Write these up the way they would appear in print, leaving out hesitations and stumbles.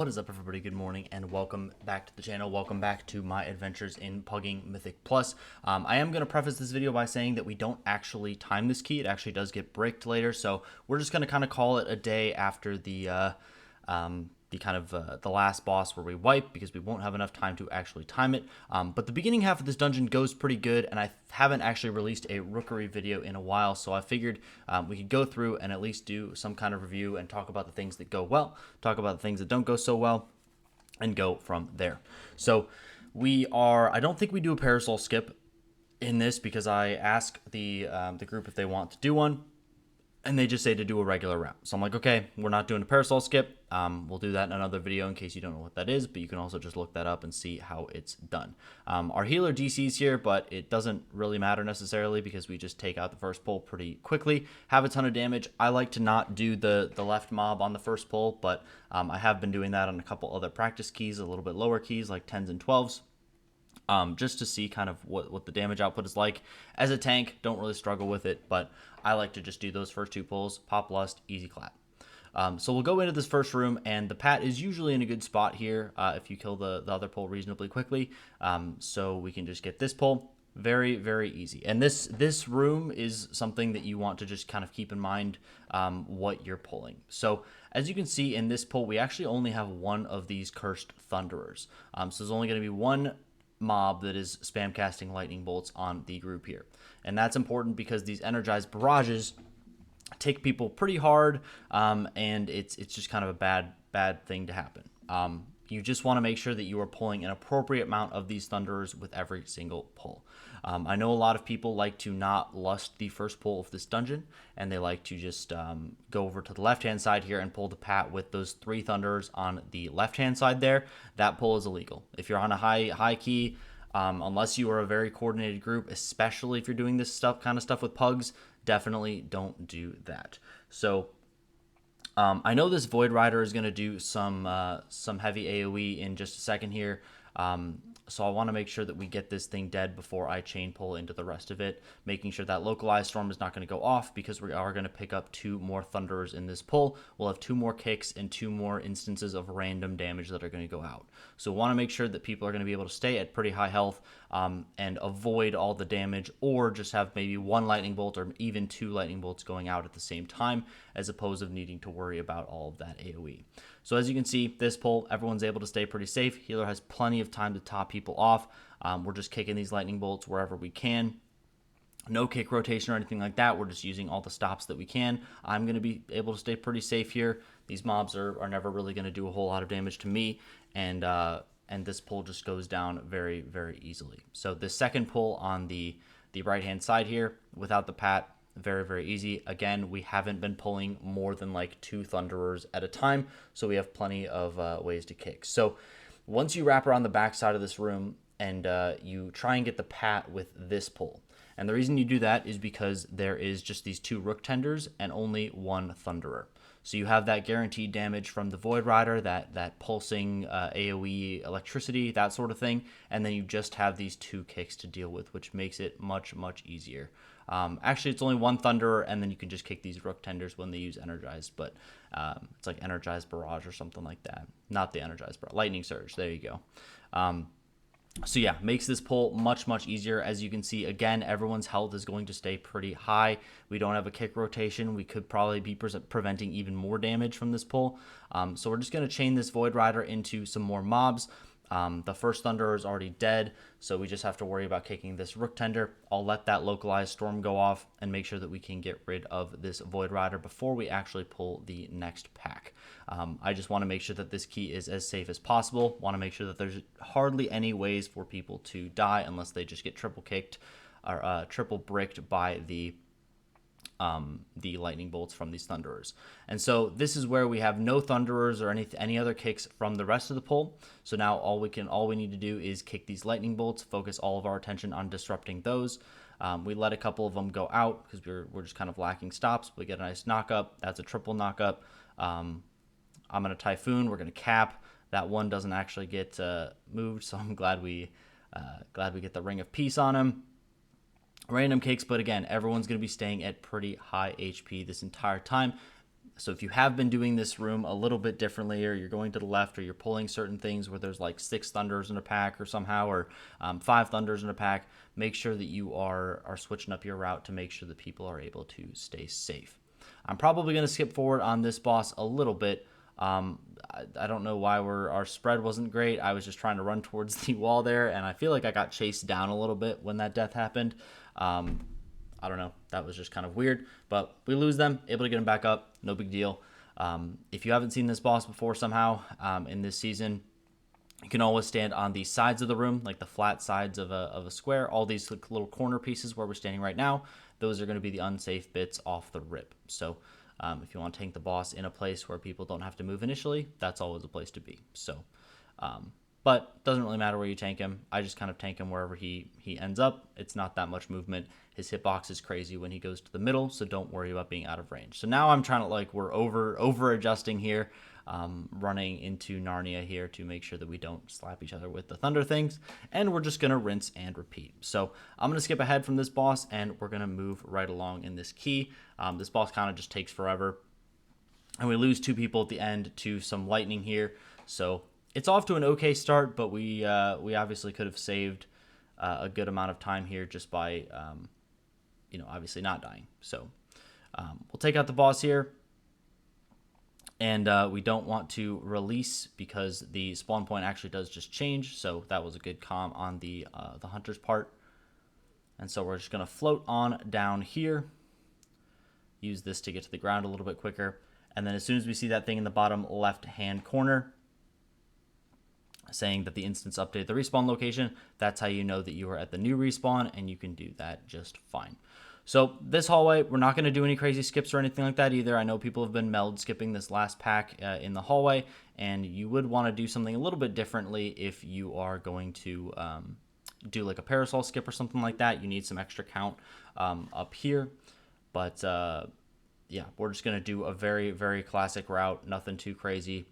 What is up, everybody? Good morning and welcome back to the channel. Welcome back to my adventures in pugging Mythic Plus. I am going to preface this video by saying that we don't actually time this key. It actually does get bricked later, so we're just going to kind of call it a day after the last boss where we wipe, because we won't have enough time to actually time it. But the beginning half of this dungeon goes pretty good, and I haven't actually released a Rookery video in a while, so I figured we could go through and at least do some kind of review and talk about the things that go well, talk about the things that don't go so well, and go from there. So I don't think we do a parasol skip in this, because I ask the group if they want to do one, and they just say to do a regular route. So I'm like, okay, we're not doing a parasol skip. We'll do that in another video in case you don't know what that is, but you can also just look that up and see how it's done. Our healer DC's here, but it doesn't really matter necessarily because we just take out the first pull pretty quickly, have a ton of damage. I like to not do the left mob on the first pull, but I have been doing that on a couple other practice keys, a little bit lower keys like 10s and 12s. Just to see kind of what the damage output is like. As a tank, don't really struggle with it, but I like to just do those first two pulls, pop lust, easy clap. So we'll go into this first room, and the pat is usually in a good spot here if you kill the other pull reasonably quickly. So we can just get this pull. Very, very easy. And this room is something that you want to just kind of keep in mind what you're pulling. So as you can see in this pull, we actually only have one of these cursed thunderers. So there's only going to be one mob that is spam casting lightning bolts on the group here, and that's important because these energized barrages take people pretty hard, and it's just kind of a bad thing to happen. You just want to make sure that you are pulling an appropriate amount of these thunderers with every single pull. I know a lot of people like to not lust the first pull of this dungeon, and they like to just go over to the left-hand side here and pull the pat with those 3 thunderers on the left-hand side there. That pull is illegal. If you're on a high key, unless you are a very coordinated group, especially if you're doing this kind of stuff with pugs, definitely don't do that. So I know this Void Rider is going to do some heavy AoE in just a second here. So I want to make sure that we get this thing dead before I chain pull into the rest of it, making sure that localized storm is not going to go off, because we are going to pick up 2 more thunderers in this pull. We'll have 2 more kicks and 2 more instances of random damage that are going to go out. So we want to make sure that people are going to be able to stay at pretty high health and avoid all the damage, or just have maybe 1 lightning bolt or even 2 lightning bolts going out at the same time, as opposed to needing to worry about all of that AoE. So as you can see, this pull, everyone's able to stay pretty safe. Healer has plenty of time to top people off. We're just kicking these lightning bolts wherever we can. No kick rotation or anything like that. We're just using all the stops that we can. I'm going to be able to stay pretty safe here. These mobs are never really going to do a whole lot of damage to me, and this pull just goes down very, very easily. So the second pull on the right-hand side here, without the pat, very, very easy. Again, we haven't been pulling more than like 2 thunderers at a time, so we have plenty of ways to kick. So once you wrap around the back side of this room and you try and get the pat with this pull, and the reason you do that is because there is just these 2 rook tenders and only 1 thunderer. So you have that guaranteed damage from the Void Rider, that pulsing AoE electricity, that sort of thing, and then you just have these 2 kicks to deal with, which makes it much, much easier. Actually, it's only 1 thunderer, and then you can just kick these rook tenders when they use energized, but it's like energized barrage or something like that. Not the energized barrage, lightning surge. There you go. So yeah, makes this pull much, much easier. As you can see, again, everyone's health is going to stay pretty high. We don't have a kick rotation. We could probably be preventing even more damage from this pull. So we're just going to chain this Void Rider into some more mobs. The first Thunderer is already dead, so we just have to worry about kicking this Rook Tender. I'll let that localized storm go off and make sure that we can get rid of this Void Rider before we actually pull the next pack. I just want to make sure that this key is as safe as possible. Want to make sure that there's hardly any ways for people to die unless they just get triple kicked or triple bricked by the lightning bolts from these thunderers. And so this is where we have no thunderers or any other kicks from the rest of the pull. So now all we need to do is kick these lightning bolts, focus all of our attention on disrupting those. We let a couple of them go out because we're just kind of lacking stops. We get a nice knock up. That's a triple knock up. I'm going to Typhoon. We're going to cap. That one doesn't actually get moved, so I'm glad we get the Ring of Peace on him. Random kicks, but again, everyone's going to be staying at pretty high HP this entire time. So if you have been doing this room a little bit differently, or you're going to the left, or you're pulling certain things where there's like 6 thunders in a pack or somehow, or 5 thunders in a pack, make sure that you are switching up your route to make sure that people are able to stay safe. I'm probably going to skip forward on this boss a little bit. I don't know why our spread wasn't great. I was just trying to run towards the wall there, and I feel like I got chased down a little bit when that death happened. I don't know. That was just kind of weird, but we lose them, able to get them back up. No big deal. If you haven't seen this boss before somehow in this season, you can always stand on the sides of the room, like the flat sides of a square. All these little corner pieces where we're standing right now, those are going to be the unsafe bits off the rip. So if you want to tank the boss in a place where people don't have to move initially, that's always a place to be. So, but doesn't really matter where you tank him. I just kind of tank him wherever he ends up. It's not that much movement. His hitbox is crazy when he goes to the middle, so don't worry about being out of range. So now I'm trying to, we're over adjusting here, running into Narnia here to make sure that we don't slap each other with the thunder things, and we're just going to rinse and repeat. So I'm going to skip ahead from this boss, and we're going to move right along in this key. This boss kind of just takes forever, and we lose 2 people at the end to some lightning here. So it's off to an okay start, but we obviously could have saved a good amount of time here just by obviously not dying. So we'll take out the boss here, and we don't want to release because the spawn point actually does just change. So that was a good comm on the hunter's part. And so we're just going to float on down here, use this to get to the ground a little bit quicker, and then as soon as we see that thing in the bottom left hand corner saying that the instance updated the respawn location, that's how you know that you are at the new respawn, and you can do that just fine. So this hallway, we're not going to do any crazy skips or anything like that either. I know people have been meld skipping this last pack in the hallway, and you would want to do something a little bit differently if you are going to do like a parasol skip or something like that. You need some extra count up here, but yeah, we're just going to do a very, very classic route, nothing too crazy.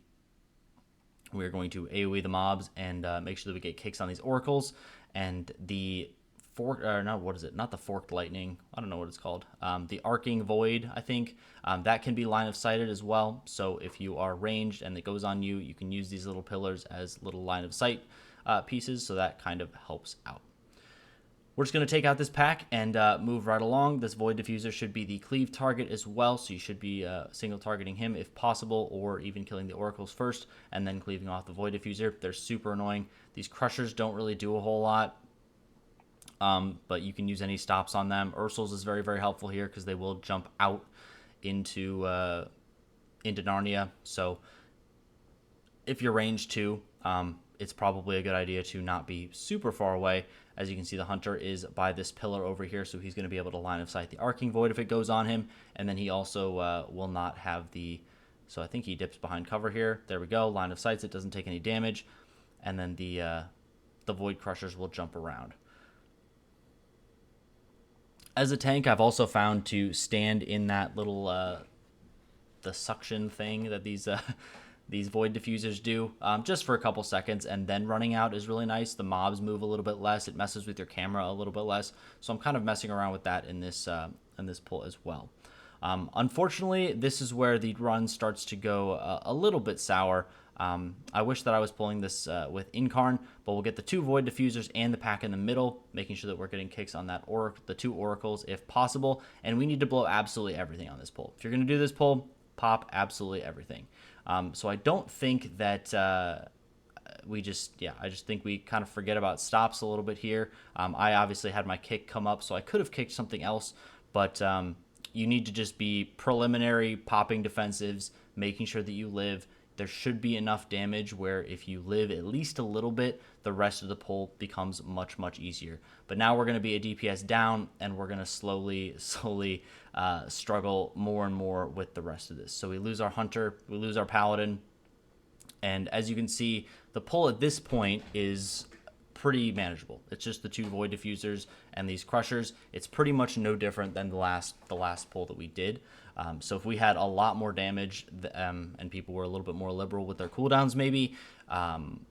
We're going to AoE the mobs and make sure that we get kicks on these oracles, and the fork, or no, what is it? Not the forked lightning. I don't know what it's called. The arcing void, I think. That can be line of sighted as well. So if you are ranged and it goes on you, you can use these little pillars as little line of sight pieces. So that kind of helps out. We're just going to take out this pack and move right along. This Void Diffuser should be the cleave target as well, so you should be single targeting him if possible, or even killing the oracles first and then cleaving off the Void Diffuser. They're super annoying. These crushers don't really do a whole lot, but you can use any stops on them. Ursul's is very, very helpful here because they will jump out into Narnia. So if you're ranged too, it's probably a good idea to not be super far away. As you can see, the hunter is by this pillar over here, so he's going to be able to line of sight the arcing void if it goes on him, and then he also will not have the, so I think he dips behind cover here. There we go, line of sights, it doesn't take any damage, and then the void crushers will jump around. As a tank, I've also found to stand in that little the suction thing that these Void Diffusers do, just for a couple seconds, and then running out is really nice. The mobs move a little bit less. It messes with your camera a little bit less. So I'm kind of messing around with that in this pull as well. Unfortunately, this is where the run starts to go a little bit sour. I wish that I was pulling this with Incarn, but we'll get the 2 Void Diffusers and the pack in the middle, making sure that we're getting kicks on that the 2 oracles if possible. And we need to blow absolutely everything on this pull. If you're going to do this pull, pop absolutely everything. So I don't think that I just think we kind of forget about stops a little bit here. I obviously had my kick come up, so I could have kicked something else, but you need to just be preliminary popping defensives, making sure that you live. There should be enough damage where if you live at least a little bit, the rest of the pull becomes much, much easier. But now we're going to be a DPS down, and we're going to slowly struggle more and more with the rest of this. So we lose our hunter, we lose our paladin, and as you can see, the pull at this point is pretty manageable. It's just the 2 Void Diffusers and these crushers. It's pretty much no different than the last pull that we did. So if we had a lot more damage and people were a little bit more liberal with their cooldowns maybe,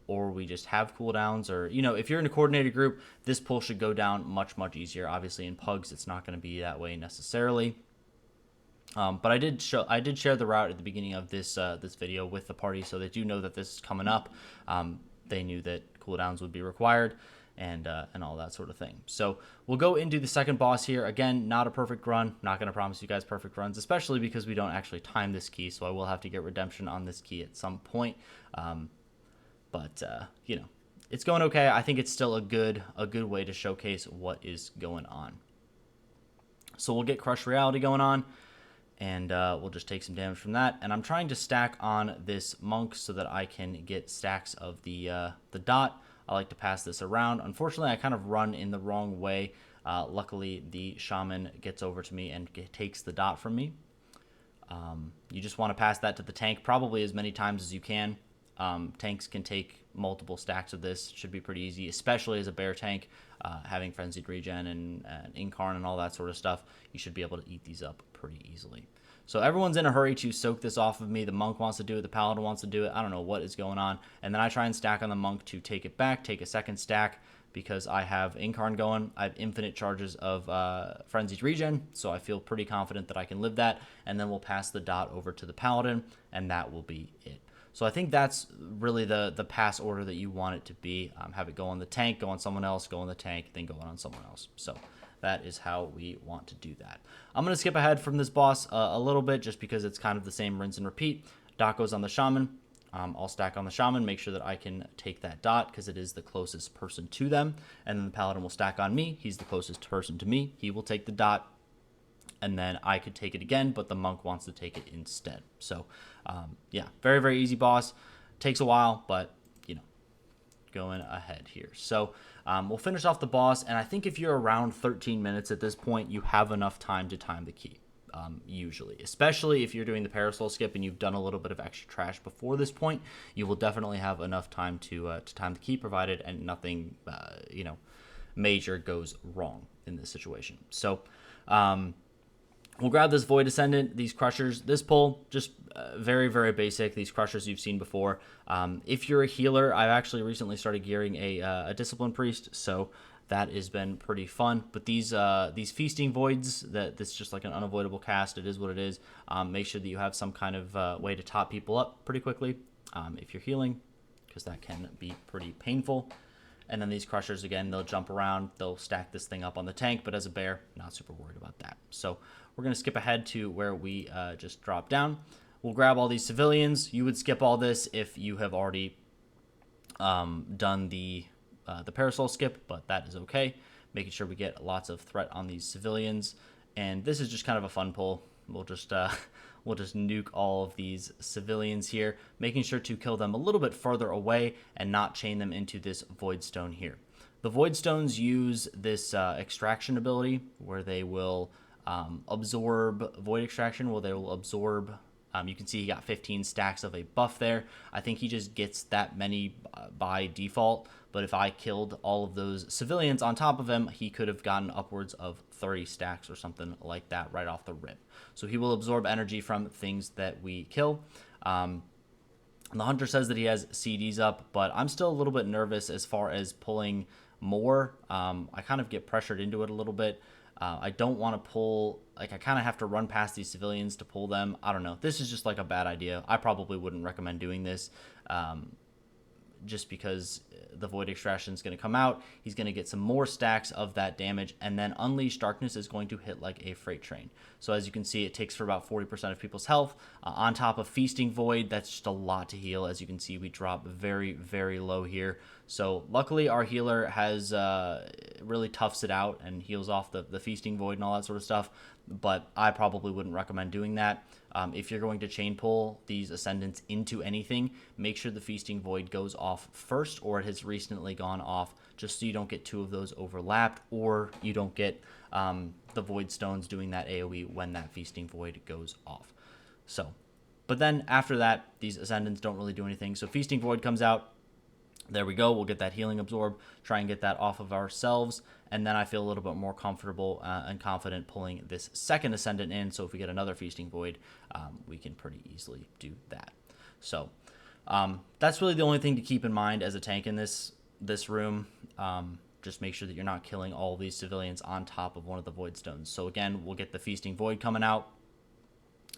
or we just have cooldowns, or, if you're in a coordinated group, this pull should go down much, much easier. Obviously in pugs, it's not going to be that way necessarily. But I did share the route at the beginning of this this video with the party, so they do know that this is coming up. They knew that cooldowns would be required, and all that sort of thing. So we'll go into the second boss here. Again, not a perfect run. Not going to promise you guys perfect runs, especially because we don't actually time this key. So I will have to get redemption on this key at some point. But you know, it's going okay. I think it's still a good way to showcase what is going on. So we'll get Crush Reality going on, and we'll just take some damage from that. And I'm trying to stack on this monk so that I can get stacks of the dot. I like to pass this around. Unfortunately, I kind of run in the wrong way. Luckily, the shaman gets over to me and takes the dot from me. You just want to pass that to the tank probably as many times as you can. Tanks can take multiple stacks of this. Should be pretty easy, especially as a bear tank. Having frenzied regen and incarn and all that sort of stuff, you should be able to eat these up pretty easily. So everyone's in a hurry to soak this off of me. The monk wants to do it. The paladin wants to do it. I don't know what is going on. And then I try and stack on the monk to take it back, take a second stack, because I have incarn going. I have infinite charges of frenzied regen, so I feel pretty confident that I can live that. And then we'll pass the dot over to the paladin, and that will be it. So I think that's really the pass order that you want it to be. Have it go on the tank, go on someone else, go on the tank, then go on someone else. So that is how we want to do that. I'm going to skip ahead from this boss a little bit just because it's kind of the same rinse and repeat. Dot goes on the shaman. I'll stack on the shaman, make sure that I can take that dot because it is the closest person to them. And then the paladin will stack on me. He's the closest person to me. He will take the dot. And then I could take it again, but the monk wants to take it instead. So, yeah, very, very easy boss. Takes a while, but, you know, going ahead here. So, we'll finish off the boss, and I think if you're around 13 minutes at this point, you have enough time to time the key, usually. Especially if you're doing the parasol skip and you've done a little bit of extra trash before this point, you will definitely have enough time to time the key, provided and nothing, you know, major goes wrong in this situation. So, we'll grab this Void Ascendant, these Crushers. This pull, just very, very basic. These Crushers you've seen before. If you're a healer, I've actually recently started gearing a Discipline Priest, so that has been pretty fun. But these Feasting Voids, that's just like an unavoidable cast. It is what it is. Make sure that you have some kind of way to top people up pretty quickly if you're healing, because that can be pretty painful. And then these Crushers, again, they'll jump around. They'll stack this thing up on the tank, but as a bear, not super worried about that. So we're going to skip ahead to where we just dropped down. We'll grab all these civilians. You would skip all this if you have already done the parasol skip, but that is okay. Making sure we get lots of threat on these civilians. And this is just kind of a fun pull. We'll just nuke all of these civilians here, making sure to kill them a little bit further away and not chain them into this Void Stone here. The Void Stones use this extraction ability where they will absorb Void Extraction, where they will absorb. You can see he got 15 stacks of a buff there. I think he just gets that many by default, but if I killed all of those civilians on top of him, he could have gotten upwards of 30 stacks or something like that right off the rip. So he will absorb energy from things that we kill. The Hunter says that he has CDs up, but I'm still a little bit nervous as far as pulling more. I kind of get pressured into it a little bit. I don't want to pull, like I kind of have to run past these civilians to pull them. I don't know. This is just like a bad idea. I probably wouldn't recommend doing this just because the Void Extraction is going to come out. He's going to get some more stacks of that damage, and then Unleash Darkness is going to hit like a freight train. So as you can see, it takes for about 40% of people's health. On top of Feasting Void, that's just a lot to heal. As you can see, we drop very, very low here. So luckily, our healer has really toughs it out and heals off the Feasting Void and all that sort of stuff. But I probably wouldn't recommend doing that. If you're going to chain pull these Ascendants into anything, make sure the Feasting Void goes off first, or it has recently gone off, just so you don't get two of those overlapped, or you don't get the Void Stones doing that AoE when that Feasting Void goes off. So, but then after that, these Ascendants don't really do anything. So Feasting Void comes out. There we go. We'll get that healing absorb, try and get that off of ourselves, and then I feel a little bit more comfortable and confident pulling this second Ascendant in. So if we get another Feasting Void, we can pretty easily do that. So that's really the only thing to keep in mind as a tank in this room. Just make sure that you're not killing all these civilians on top of one of the Void Stones. So again, we'll get the Feasting Void coming out.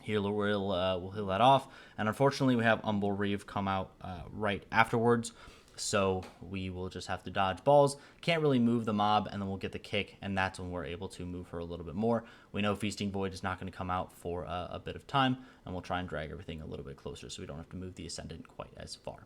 Healer will heal that off. And unfortunately, we have Umble Reeve come out right afterwards. So we will just have to dodge balls. Can't really move the mob, and then we'll get the kick, and that's when we're able to move her a little bit more. We know Feasting Void is not going to come out for a bit of time, and we'll try and drag everything a little bit closer so we don't have to move the Ascendant quite as far.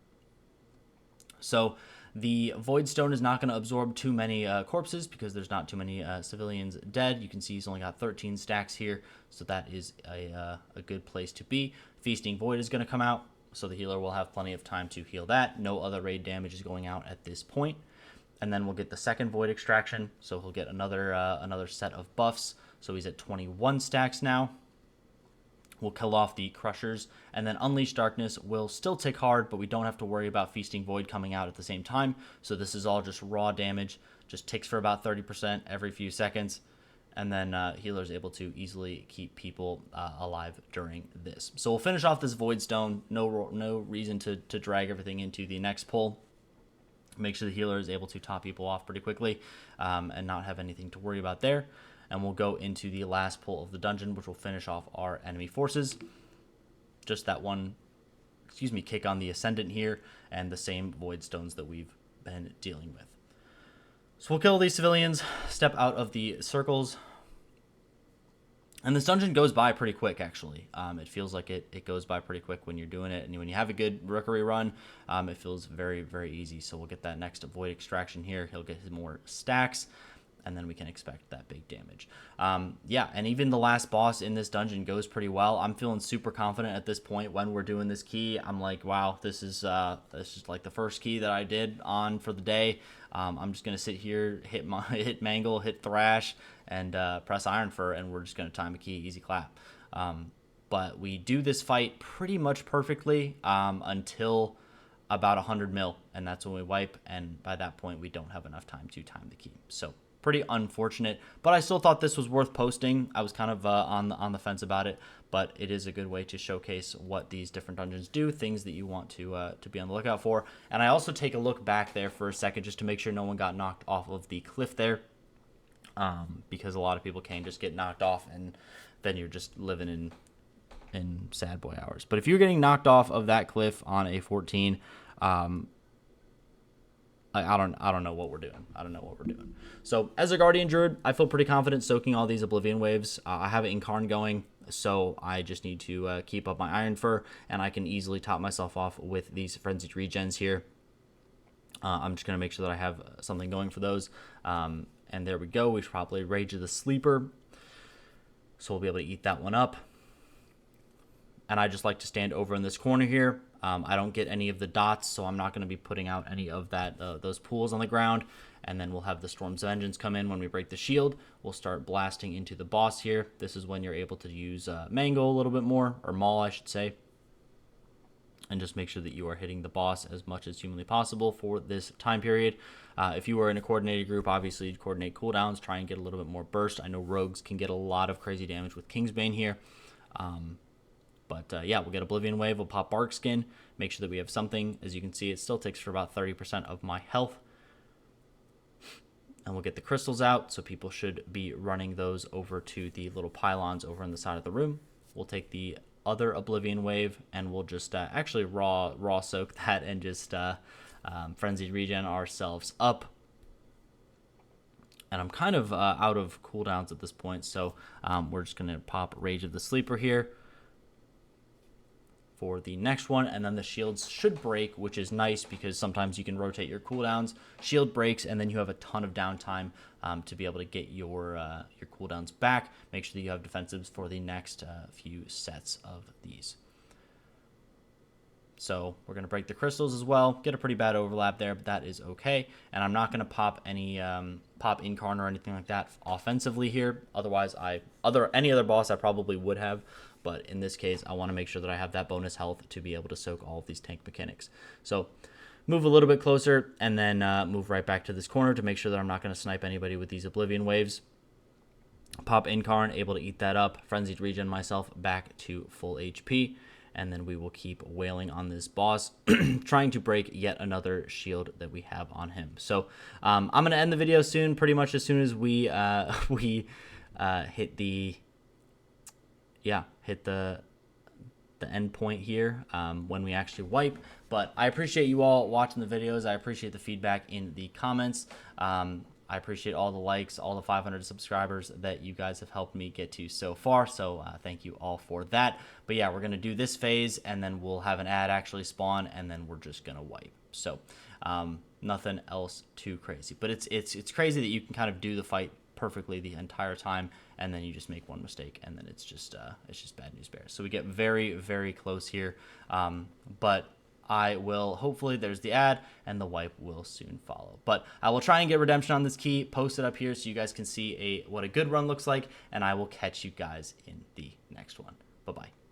So the Void Stone is not going to absorb too many corpses because there's not too many civilians dead. You can see he's only got 13 stacks here, so that is a good place to be. Feasting Void is going to come out, so the healer will have plenty of time to heal that. No other raid damage is going out at this point. And then we'll get the second Void Extraction, so he'll get another set of buffs. So he's at 21 stacks now. We'll kill off the Crushers, and then Unleash Darkness will still tick hard, but we don't have to worry about Feasting Void coming out at the same time. So this is all just raw damage, just ticks for about 30% every few seconds. And then Healer's able to easily keep people alive during this. So we'll finish off this Void Stone. No reason to drag everything into the next pull. Make sure the Healer is able to top people off pretty quickly and not have anything to worry about there. And we'll go into the last pull of the dungeon, which will finish off our enemy forces. Just that one, kick on the Ascendant here, and the same Void Stones that we've been dealing with. So we'll kill these civilians, step out of the circles, and this dungeon goes by pretty quick, actually. It feels like it goes by pretty quick when you're doing it, and when you have a good Rookery run, it feels very, very easy. So we'll get that next Void Extraction here. He'll get his more stacks, and then we can expect that big damage. Yeah, and even the last boss in this dungeon goes pretty well. I'm feeling super confident at this point when we're doing this key. I'm like, wow, this is like the first key that I did on for the day. I'm just gonna sit here, hit Mangle, hit Thrash, and press Iron Fur, and we're just gonna time a key, easy clap. But we do this fight pretty much perfectly until about 100 mil, and that's when we wipe, and by that point we don't have enough time to time the key. So pretty unfortunate, but I still thought this was worth posting. I was kind of on the fence about it, but it is a good way to showcase what these different dungeons do, things that you want to be on the lookout for. And I also take a look back there for a second just to make sure no one got knocked off of the cliff there, because a lot of people can just get knocked off, and then you're just living in sad boy hours. But if you're getting knocked off of that cliff on a 14, I don't know what we're doing. I don't know what we're doing. So as a Guardian Druid, I feel pretty confident soaking all these Oblivion Waves. I have an Incarn going, so I just need to keep up my Iron Fur, and I can easily top myself off with these Frenzied Regens here. I'm just going to make sure that I have something going for those. And there we go. We should probably Rage of the Sleeper, so we'll be able to eat that one up. And I just like to stand over in this corner here. I don't get any of the dots, so I'm not going to be putting out any of that those pools on the ground. And then we'll have the Storm's Vengeance come in when we break the shield. We'll start blasting into the boss here. This is when you're able to use Mango a little bit more, or Maul, I should say. And just make sure that you are hitting the boss as much as humanly possible for this time period. If you were in a coordinated group, obviously you'd coordinate cooldowns, try and get a little bit more burst. I know rogues can get a lot of crazy damage with Kingsbane here. But yeah, we'll get Oblivion Wave, we'll pop Bark Skin, make sure that we have something. As you can see, it still takes for about 30% of my health. And we'll get the crystals out, so people should be running those over to the little pylons over on the side of the room. We'll take the other Oblivion Wave, and we'll just actually raw soak that and just Frenzied Regen ourselves up. And I'm kind of out of cooldowns at this point, so we're just going to pop Rage of the Sleeper here for the next one, and then the shields should break, which is nice because sometimes you can rotate your cooldowns. Shield breaks, and then you have a ton of downtime to be able to get your cooldowns back. Make sure that you have defensives for the next few sets of these. So we're going to break the crystals as well. Get a pretty bad overlap there, but that is okay. And I'm not going to pop any pop Incarn or anything like that offensively here. Otherwise, any other boss I probably would have. But in this case, I want to make sure that I have that bonus health to be able to soak all of these tank mechanics. So move a little bit closer, and then move right back to this corner to make sure that I'm not going to snipe anybody with these Oblivion Waves. Pop Incarn, able to eat that up. Frenzied Regen myself back to full HP. And then we will keep wailing on this boss, trying to break yet another shield that we have on him. So I'm going to end the video soon, pretty much as soon as we hit the the end point here when we actually wipe. But I appreciate you all watching the videos. I appreciate the feedback in the comments. I appreciate all the likes, all the 500 subscribers that you guys have helped me get to so far. So thank you all for that. But yeah, we're going to do this phase, and then we'll have an ad actually spawn, and then we're just going to wipe. So nothing else too crazy. But it's crazy that you can kind of do the fight perfectly the entire time, and then you just make one mistake, and then it's just bad news bears. So we get very, very close here. But I will, hopefully there's the ad, and the wipe will soon follow. But I will try and get redemption on this key, post it up here so you guys can see what a good run looks like, and I will catch you guys in the next one. Bye-bye.